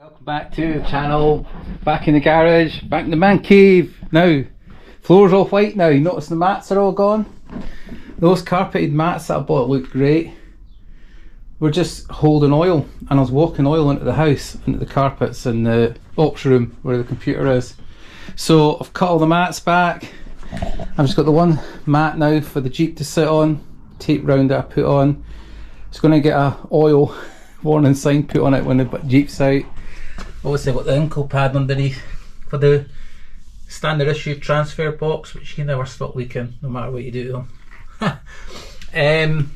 Welcome back to the channel, back in the garage, back in the man cave. Now, floor's all white now, you notice the mats are all gone? Those carpeted mats that I bought look great. We're just holding oil, and I was walking oil into the house, into the carpets in the ops room where the computer is. So I've cut all the mats back. I've just got the one mat now for the Jeep to sit on, tape round that I put on. Just going to get a oil warning sign put on it when the Jeep's out. Obviously I've got the inkle pad underneath for the standard issue transfer box, which you can never stop leaking no matter what you do though. And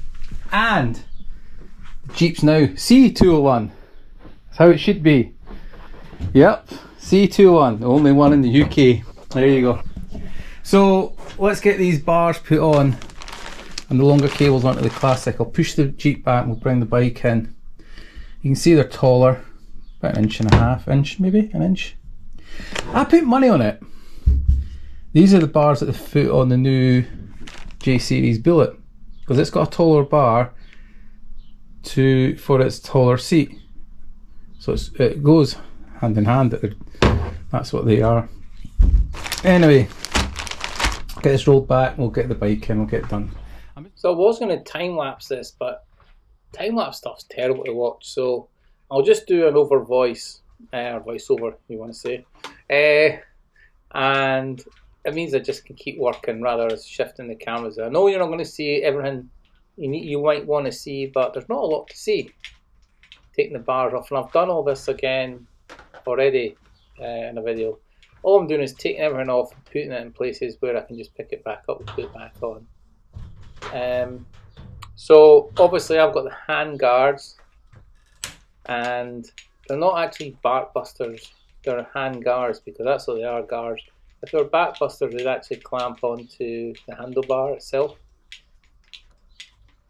the Jeep's now C201. That's how it should be. Yep, C201, the only one in the UK. There you go. So let's get these bars put on and the longer cables onto the Classic. I'll push the Jeep back and we'll bring the bike in. You can see they're taller, about 1.5 inches, maybe an inch. I put money on it. These are the bars at the foot on the new J Series Bullet, because it's got a taller bar for its taller seat. So it goes hand in hand. That's what they are. Anyway, get this rolled back and we'll get the bike in, we'll get it done. So I was going to time lapse this, but time lapse stuff's terrible to watch, so I'll just do an over voice, or voiceover you want to say, and it means I just can keep working rather than shifting the cameras. I know you're not going to see everything you might want to see, but there's not a lot to see. Taking the bars off, and I've done all this again already in a video. All I'm doing is taking everything off and putting it in places where I can just pick it back up and put it back on. So obviously I've got the hand guards, and they're not actually bark busters, they're hand guards, because that's what they are, guards. If they were back busters, they'd actually clamp onto the handlebar itself.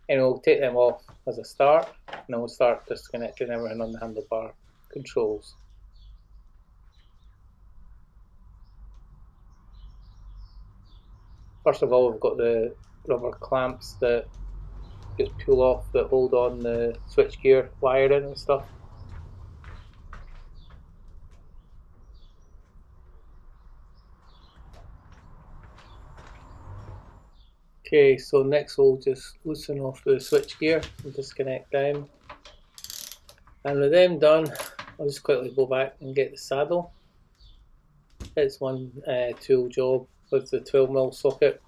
And we'll take them off as a start, and then we'll start disconnecting everything on the handlebar controls. First of all, we've got the rubber clamps that just pull off that hold on the switchgear wiring and stuff. Okay, so next we'll just loosen off the switchgear and disconnect them. And with them done, I'll just quickly go back and get the saddle. It's one tool job with the 12mm socket,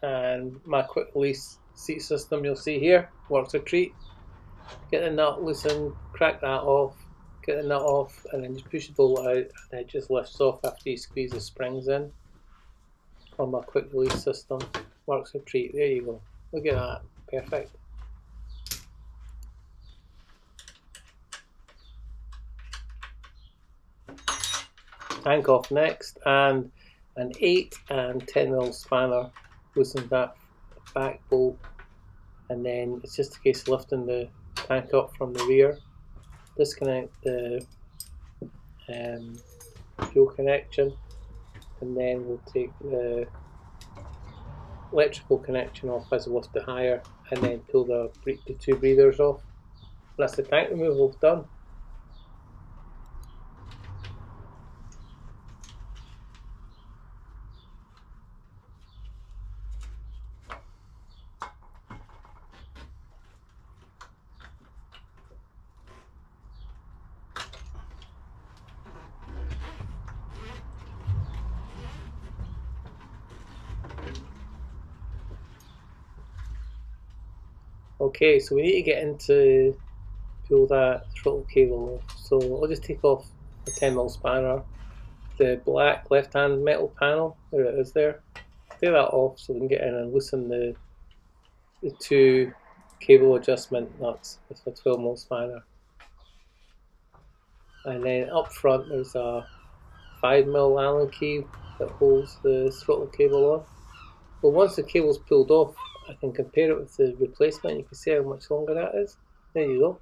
and my quick release seat system you'll see here works a treat. Get the nut loosened, crack that off, get the nut off, and then just push the bolt out, and it just lifts off after you squeeze the springs in. On my quick release system, works a treat. There you go, look at that, perfect. Tank off next, and an 8 and 10mm spanner loosens that back bolt, and then it's just a case of lifting the tank up from the rear, disconnect the fuel connection, and then we'll take the electrical connection off as we lift it higher, and then pull the 2 breathers off. That's the tank removal done. Okay, so we need to get into pull that throttle cable off. So I'll just take off the 10mm spanner, the black left hand metal panel, there it is there. Take that off so we can get in and loosen the 2 cable adjustment nuts with the 12mm spanner. And then up front there's a 5mm Allen key that holds the throttle cable on. Well, once the cable's pulled off, I can compare it with the replacement. You can see how much longer that is. There you go.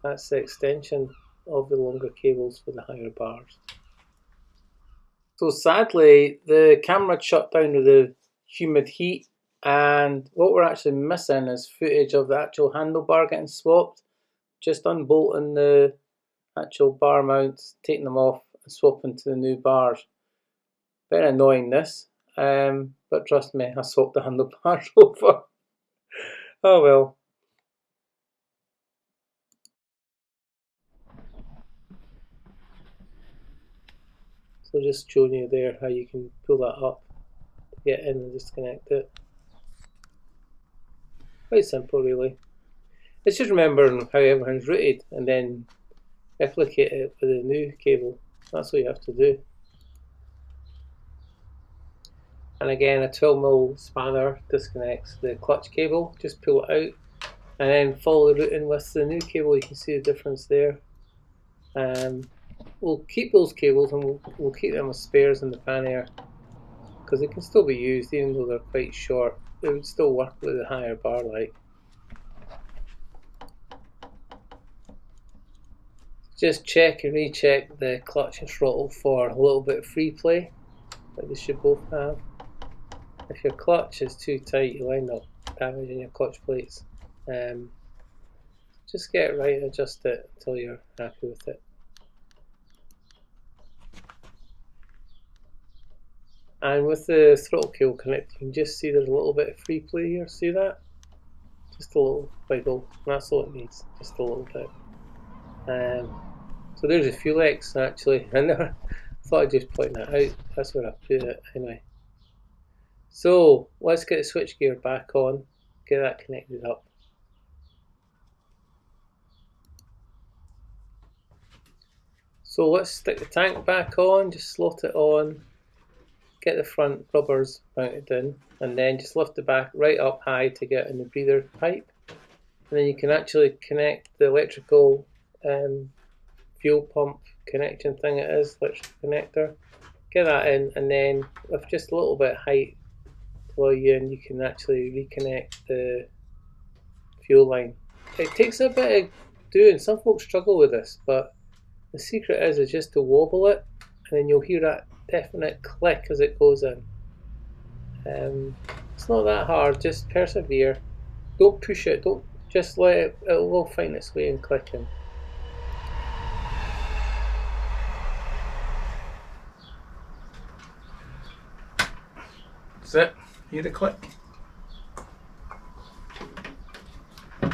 That's the extension of the longer cables for the higher bars. So sadly, the camera shut down with the humid heat, and what we're actually missing is footage of the actual handlebar getting swapped. Just unbolting the actual bar mounts, taking them off and swapping to the new bars. Very annoying this, but trust me, I swapped the handlebars over. Oh well. So just showing you there how you can pull that up to get in and disconnect it. Quite simple really. It's just remembering how everything's routed and then replicate it with a new cable. That's what you have to do. And again, a 12mm spanner disconnects the clutch cable. Just pull it out and then follow the routing with the new cable. You can see the difference there. We'll keep those cables and we'll keep them as spares in the pannier because they can still be used even though they're quite short. They would still work with a higher bar like. Just check and recheck the clutch and throttle for a little bit of free play that they should both have. If your clutch is too tight, you'll end up damaging your clutch plates. Just get it right, adjust it until you're happy with it. And with the throttle cable connected, you can just see there's a little bit of free play here. See that? Just a little wiggle. That's all it needs, just a little bit. So there's a fuel X actually in there. I thought I'd just point that out. That's where I put it anyway. So let's get the switchgear back on, get that connected up. So let's stick the tank back on, just slot it on, get the front rubbers mounted in, and then just lift the back right up high to get in the breather pipe. And then you can actually connect the electrical fuel pump connection thing it is, electrical connector. Get that in, and then with just a little bit of height to allow you in, you can actually reconnect the fuel line. It takes a bit of doing. Some folks struggle with this, but the secret is just to wobble it, and then you'll hear that definite click as it goes in. It's not that hard, just persevere. Don't push it, don't just let it, it will find its way in clicking. That's it, hear the click.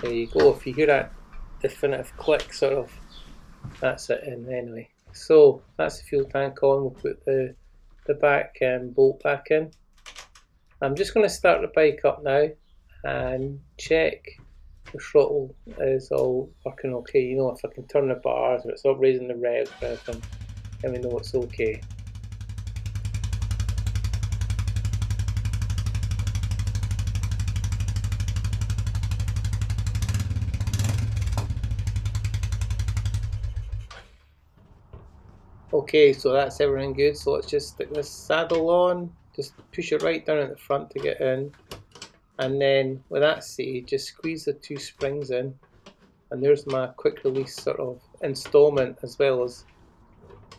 There you go, if you hear that definitive click sort of, that's it in anyway. So that's the fuel tank on. We'll put the back bolt back in. I'm just going to start the bike up now and check the throttle is all working okay. You know, if I can turn the bars or it's not raising the revs or anything, let me know it's okay. Okay, so that's everything good. So let's just stick this saddle on, just push it right down at the front to get in, and then with that seated, just squeeze the two springs in, and there's my quick release sort of installment as well as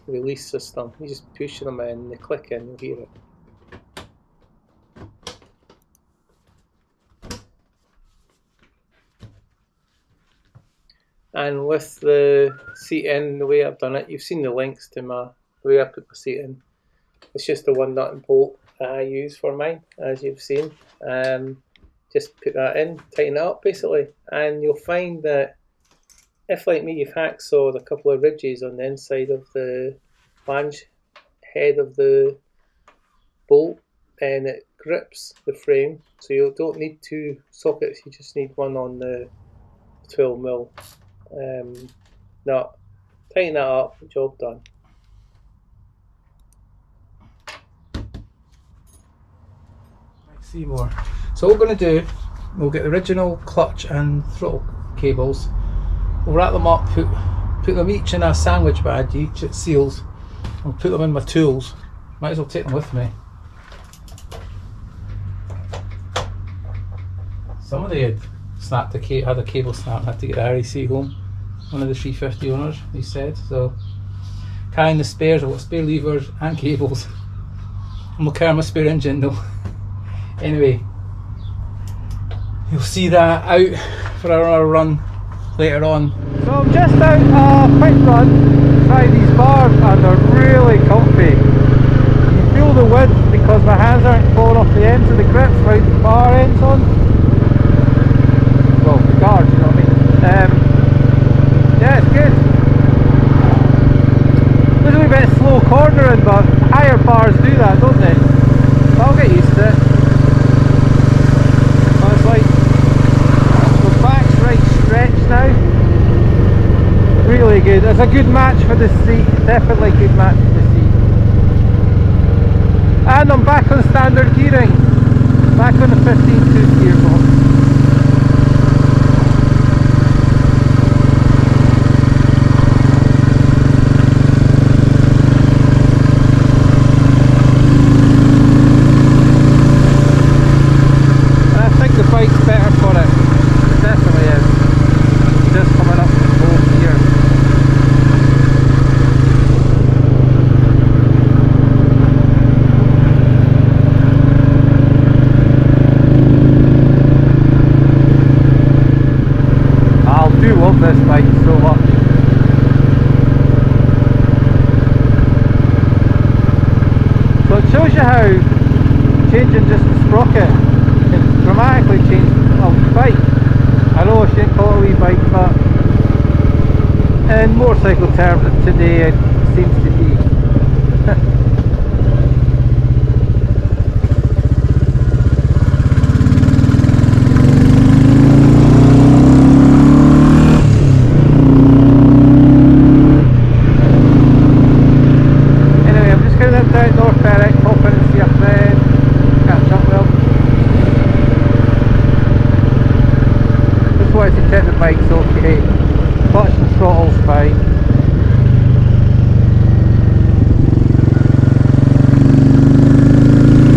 release system. You just push them in, they click in, you'll hear it. And with the seat in, the way I've done it, you've seen the links to the way I put my seat in. It's just the one nut and bolt that I use for mine, as you've seen. Just put that in, tighten it up basically, and you'll find that if, like me, you've hacksawed a couple of ridges on the inside of the flange head of the bolt, then it grips the frame. So you don't need two sockets, you just need one on the 12mm nut. Tighten that up, job done. See more. So what we're going to do, we'll get the original clutch and throttle cables, we'll wrap them up, put them each in a sandwich bag, each at seals. I'll put them in my tools. Might as well take them with me. Somebody had snapped had a cable snap and had to get the RAC home. One of the 350 owners, he said. So carrying the spares, I've got spare levers and cables. And we'll carry my spare engine though. Anyway, you'll see that out for our run later on. So I'm just out a quick run, trying these bars, and they're really comfy. You can feel the width because my hands aren't falling off the ends of the grips right the bar ends on. Well, the guards, you know what I mean. Yeah, it's good. There's a wee bit of slow cornering, but higher bars do that, don't they? So I'll get used to it. But it's like, the back's right stretched now. Really good. It's a good match for the seat. Definitely a good match for the seat. And I'm back on standard gearing. Back on the 15-tooth gearbox. Bike's better for it. It definitely is. Just coming up from both here. I do love this bike so much. So it shows you how changing just the sprocket can dramatically change a wee bike. I know I shouldn't call it a wee bike, but in motorcycle terms today it seems to be. Anyway, I'm just going to down North Berwick, hop in and see a friend, catch up with him. Wanted to check the bike's okay, clutch and throttle's fine.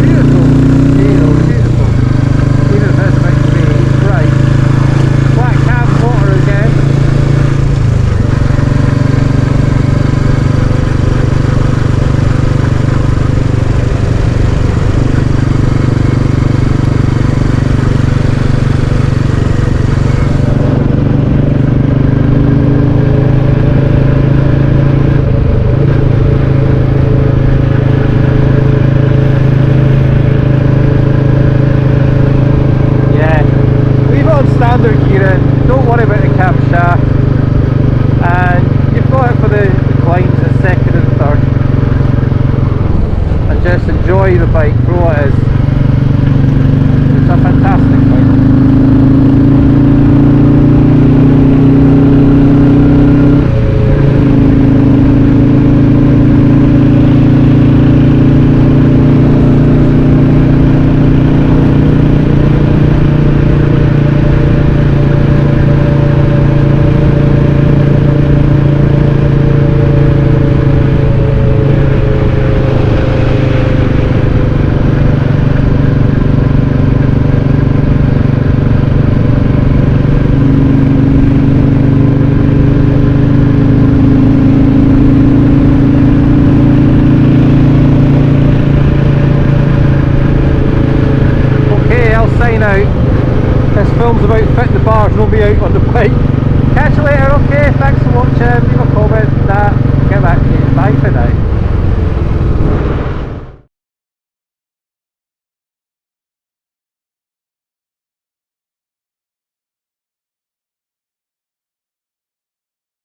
Beautiful, beautiful. Even this bike's really bright. Black cab water again. Standard gearing, don't worry about the cam shaft, and you've got it for the climbs at second and third, and just enjoy the bike for what it is. It's a fantastic bike. Out. This film's about fitting the bars, nobody out on the bike. Catch you later, okay? Thanks for watching, leave a comment, that, get back to you. Bye for now.